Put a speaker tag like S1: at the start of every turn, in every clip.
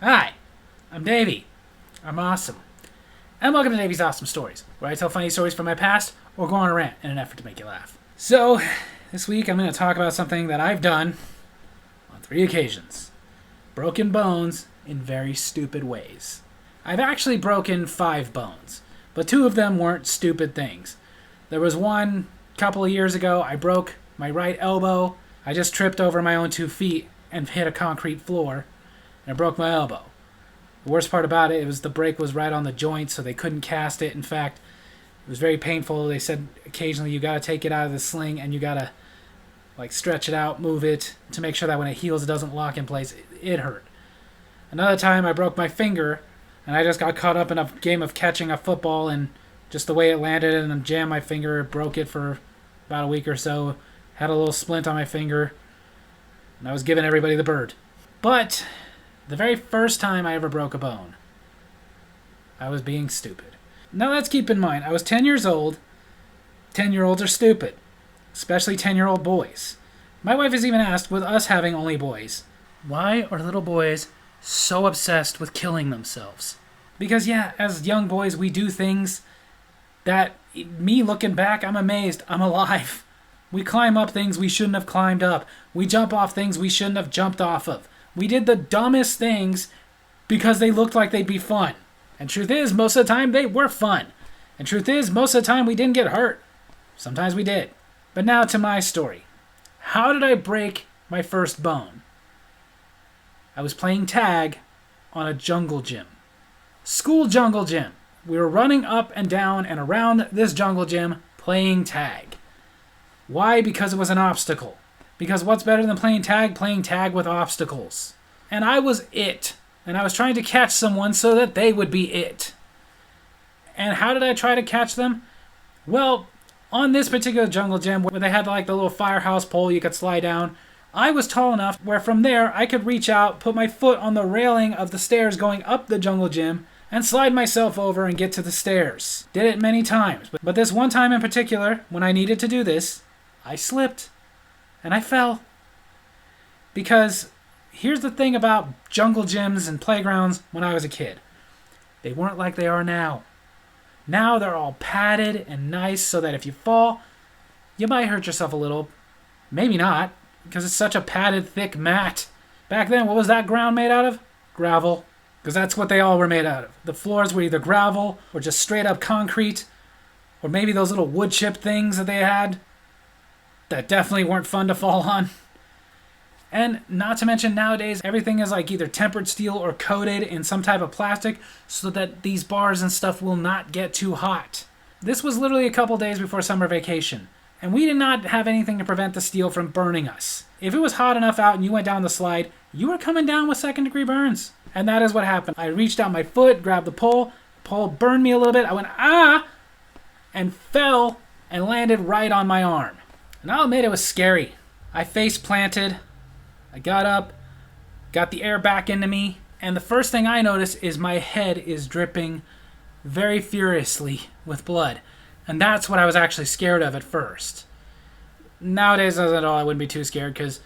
S1: Hi, I'm Davy. I'm awesome. And welcome to Davy's Awesome Stories, where I tell funny stories from my past or go on a rant in an effort to make you laugh. So, this week I'm going to talk about something that I've done on 3 occasions. Broken bones in very stupid ways. I've actually broken 5 bones, but 2 of them weren't stupid things. There was one a couple of years ago. I broke my right elbow. I just tripped over my own 2 feet and hit a concrete floor, and I broke my elbow. The worst part about it was the break was right on the joint, so they couldn't cast it. In fact, it was very painful. They said occasionally you got to take it out of the sling and you got to stretch it out, move it to make sure that when it heals it doesn't lock in place. It hurt. Another time I broke my finger and I just got caught up in a game of catching a football, and just the way it landed and jammed my finger, broke it for about a week or so. Had a little splint on my finger and I was giving everybody the bird. But the very first time I ever broke a bone, I was being stupid. Now let's keep in mind, I was 10 years old. 10-year-olds are stupid, especially 10-year-old boys. My wife has even asked, with us having only boys, why are little boys so obsessed with killing themselves? Because yeah, as young boys, we do things that, me looking back, I'm amazed I'm alive. We climb up things we shouldn't have climbed up. We jump off things we shouldn't have jumped off of. We did the dumbest things because they looked like they'd be fun. And truth is, most of the time, they were fun. And truth is, most of the time, we didn't get hurt. Sometimes we did. But now to my story. How did I break my first bone? I was playing tag on a jungle gym. School jungle gym. We were running up and down and around this jungle gym playing tag. Why? Because it was an obstacle. Because what's better than playing tag? Playing tag with obstacles. And I was it. And I was trying to catch someone so that they would be it. And how did I try to catch them? Well, on this particular jungle gym where they had the little firehouse pole you could slide down, I was tall enough where from there I could reach out, put my foot on the railing of the stairs going up the jungle gym, and slide myself over and get to the stairs. Did it many times. But this one time in particular, when I needed to do this, I slipped. And I fell. Because here's the thing about jungle gyms and playgrounds when I was a kid. They weren't like they are now. Now they're all padded and nice so that if you fall, you might hurt yourself a little. Maybe not, because it's such a padded, thick mat. Back then, what was that ground made out of? Gravel. Because that's what they all were made out of. The floors were either gravel or just straight up concrete, or maybe those little wood chip things that they had that definitely weren't fun to fall on. And not to mention nowadays, everything is either tempered steel or coated in some type of plastic so that these bars and stuff will not get too hot. This was literally a couple days before summer vacation, and we did not have anything to prevent the steel from burning us. If it was hot enough out and you went down the slide, you were coming down with second-degree burns. And that is what happened. I reached out my foot, grabbed the pole burned me a little bit, I went, ah, and fell and landed right on my arm. And I'll admit it was scary. I face planted, I got up, got the air back into me, and the first thing I notice is my head is dripping very furiously with blood. And that's what I was actually scared of at first. Nowadays, as an adult, I wouldn't be too scared because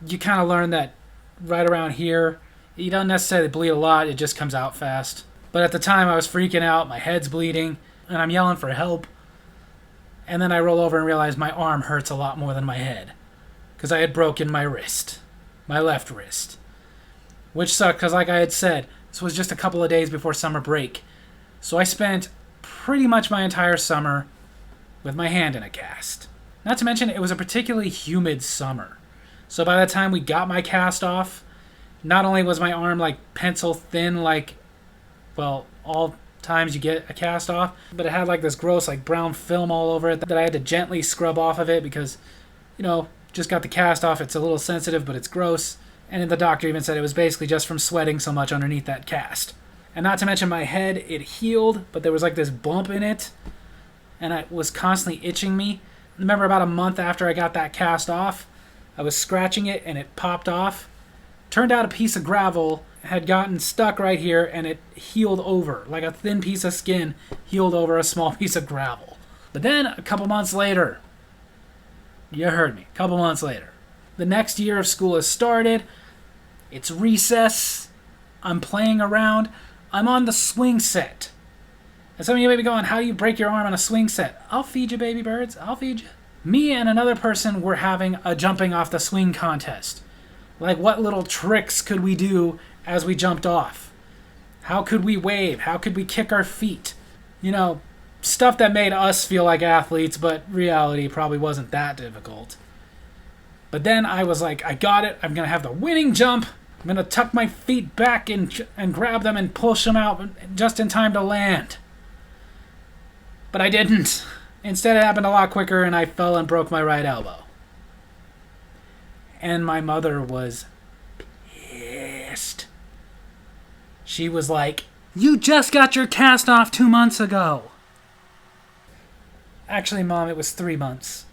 S1: you kind of learn that right around here, you don't necessarily bleed a lot, it just comes out fast. But at the time, I was freaking out, my head's bleeding, and I'm yelling for help. And then I roll over and realize my arm hurts a lot more than my head. Because I had broken my wrist. My left wrist. Which sucked because, like I had said, this was just a couple of days before summer break. So I spent pretty much my entire summer with my hand in a cast. Not to mention, it was a particularly humid summer. So by the time we got my cast off, not only was my arm pencil thin all times you get a cast off, but it had this gross brown film all over it that I had to gently scrub off of it because, just got the cast off. It's a little sensitive, but it's gross. And the doctor even said it was basically just from sweating so much underneath that cast. And not to mention my head, it healed, but there was this bump in it, and it was constantly itching me. I remember about a month after I got that cast off, I was scratching it and it popped off. Turned out a piece of gravel had gotten stuck right here and it healed over. Like a thin piece of skin healed over a small piece of gravel. But then a couple months later, you heard me, a couple months later, the next year of school has started. It's recess. I'm playing around. I'm on the swing set. And some of you may be going, how do you break your arm on a swing set? I'll feed you, baby birds. I'll feed you. Me and another person were having a jumping off the swing contest. Like, what little tricks could we do as we jumped off? How could we wave? How could we kick our feet? You know, stuff that made us feel like athletes, but reality probably wasn't that difficult. But then I was like, I got it. I'm going to have the winning jump. I'm going to tuck my feet back and grab them and push them out just in time to land. But I didn't. Instead, it happened a lot quicker, and I fell and broke my right elbow. And my mother was pissed. She was like, you just got your cast off 2 months ago. Actually, Mom, it was 3 months.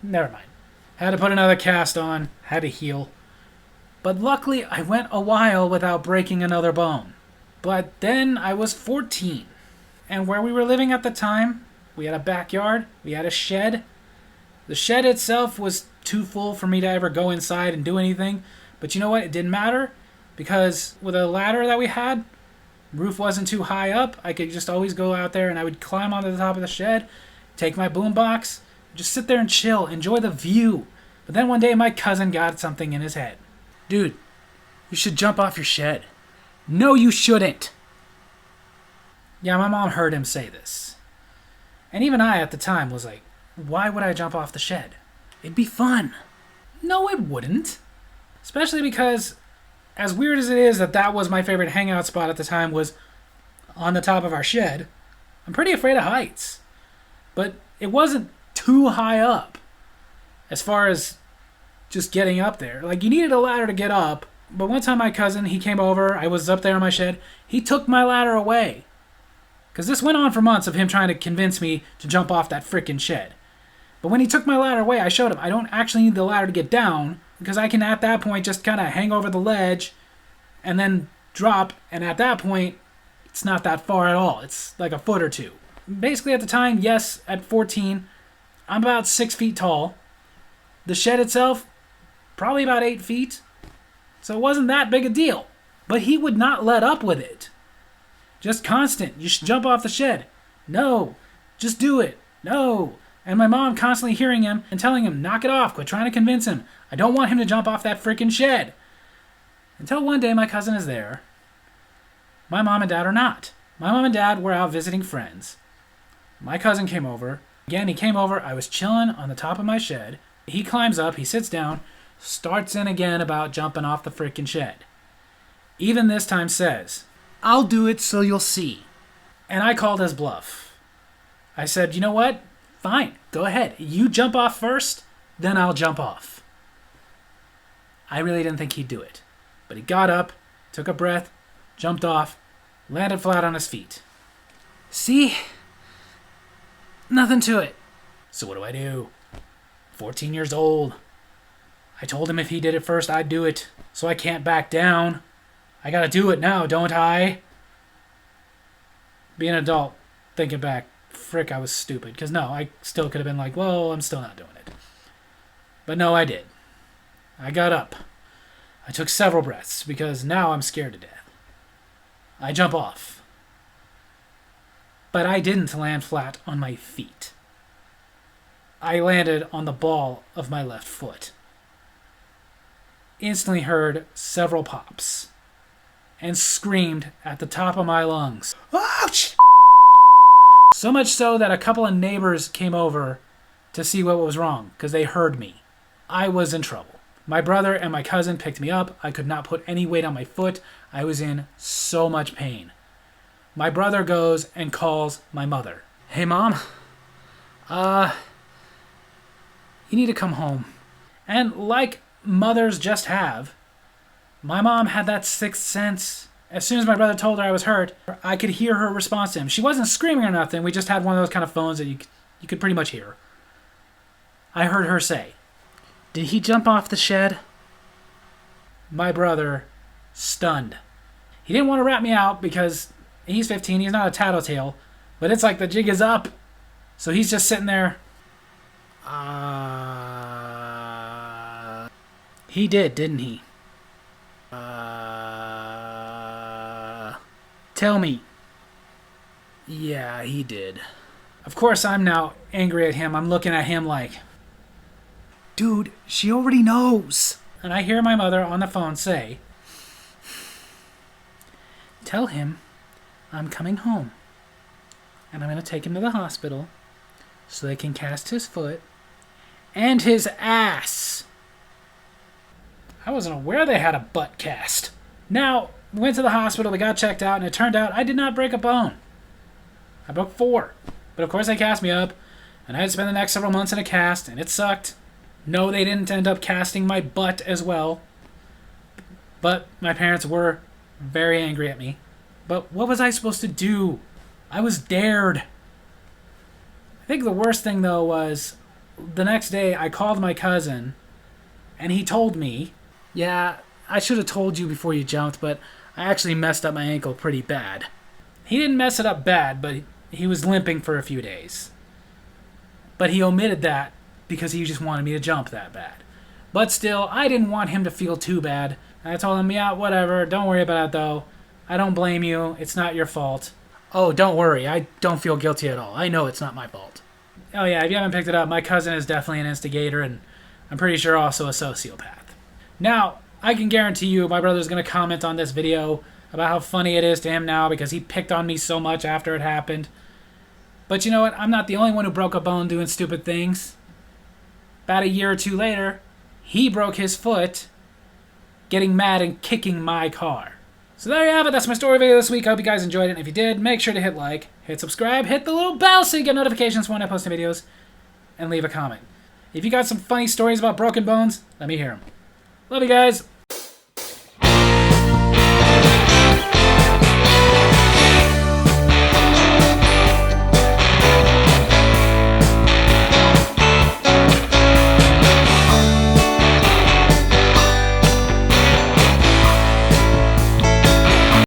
S1: Never mind. Had to put another cast on. Had to heal. But luckily, I went a while without breaking another bone. But then I was 14. And where we were living at the time, we had a backyard. We had a shed. The shed itself was too full for me to ever go inside and do anything. But you know what? It didn't matter. Because with a ladder that we had, roof wasn't too high up. I could just always go out there and I would climb onto the top of the shed, take my boombox, just sit there and chill, enjoy the view. But then one day my cousin got something in his head. Dude, you should jump off your shed. No, you shouldn't. Yeah, my mom heard him say this. And even I at the time was like, why would I jump off the shed? It'd be fun. No, it wouldn't. Especially because, as weird as it is that was my favorite hangout spot at the time, was on the top of our shed, I'm pretty afraid of heights. But it wasn't too high up as far as just getting up there. Like, you needed a ladder to get up. But one time my cousin, he came over, I was up there in my shed, he took my ladder away. Because this went on for months of him trying to convince me to jump off that frickin' shed. But when he took my ladder away, I showed him I don't actually need the ladder to get down, because I can at that point just kind of hang over the ledge and then drop, and at that point, it's not that far at all. It's like a foot or two. Basically at the time, yes, at 14, I'm about 6 feet tall. The shed itself, probably about 8 feet. So it wasn't that big a deal. But he would not let up with it. Just constant. You should jump off the shed. No. Just do it. No. And my mom constantly hearing him and telling him, knock it off. Quit trying to convince him. I don't want him to jump off that freaking shed. Until one day my cousin is there. My mom and dad are not. My mom and dad were out visiting friends. My cousin came over. Again, he came over. I was chilling on the top of my shed. He climbs up. He sits down. Starts in again about jumping off the freaking shed. Even this time says, I'll do it so you'll see. And I called his bluff. I said, you know what? Fine, go ahead. You jump off first, then I'll jump off. I really didn't think he'd do it. But he got up, took a breath, jumped off, landed flat on his feet. See? Nothing to it. So what do? 14 years old. I told him if he did it first, I'd do it. So I can't back down. I gotta do it now, don't I? Being an adult, thinking back, frick, I was stupid. Because no, I still could have been like, well, I'm still not doing it. But no, I did. I got up. I took several breaths because now I'm scared to death. I jump off. But I didn't land flat on my feet. I landed on the ball of my left foot. Instantly heard several pops and screamed at the top of my lungs. Ouch! So much so that a couple of neighbors came over to see what was wrong because they heard me. I was in trouble. My brother and my cousin picked me up. I could not put any weight on my foot. I was in so much pain. My brother goes and calls my mother. Hey, Mom. You need to come home. And like mothers just have, my mom had that sixth sense. As soon as my brother told her I was hurt, I could hear her response to him. She wasn't screaming or nothing. We just had one of those kind of phones that you could pretty much hear. I heard her say, "Did he jump off the shed?" My brother, stunned. He didn't want to rat me out because he's 15. He's not a tattletale. But it's like the jig is up. So he's just sitting there. He did, didn't he? Tell me. Yeah, he did. Of course, I'm now angry at him. I'm looking at him like, dude, she already knows. And I hear my mother on the phone say, tell him I'm coming home. And I'm going to take him to the hospital so they can cast his foot and his ass. I wasn't aware they had a butt cast. Now, we went to the hospital, we got checked out, and it turned out I did not break a bone. I broke 4. But of course they cast me up, and I had to spend the next several months in a cast, and it sucked. No, they didn't end up casting my butt as well. But my parents were very angry at me. But what was I supposed to do? I was dared. I think the worst thing, though, was the next day I called my cousin, and he told me, yeah, I should have told you before you jumped, but I actually messed up my ankle pretty bad. He didn't mess it up bad, but he was limping for a few days. But he omitted that because he just wanted me to jump that bad. But still, I didn't want him to feel too bad. I told him, yeah, whatever, don't worry about it though. I don't blame you, it's not your fault. Oh, don't worry, I don't feel guilty at all. I know it's not my fault. Oh yeah, if you haven't picked it up, my cousin is definitely an instigator, and I'm pretty sure also a sociopath. Now, I can guarantee you my brother's going to comment on this video about how funny it is to him now because he picked on me so much after it happened. But you know what? I'm not the only one who broke a bone doing stupid things. About a year or 2 later, he broke his foot getting mad and kicking my car. So there you have it. That's my story video this week. I hope you guys enjoyed it. And if you did, make sure to hit like, hit subscribe, hit the little bell so you get notifications when I post new videos, and leave a comment. If you got some funny stories about broken bones, let me hear them. Love you guys.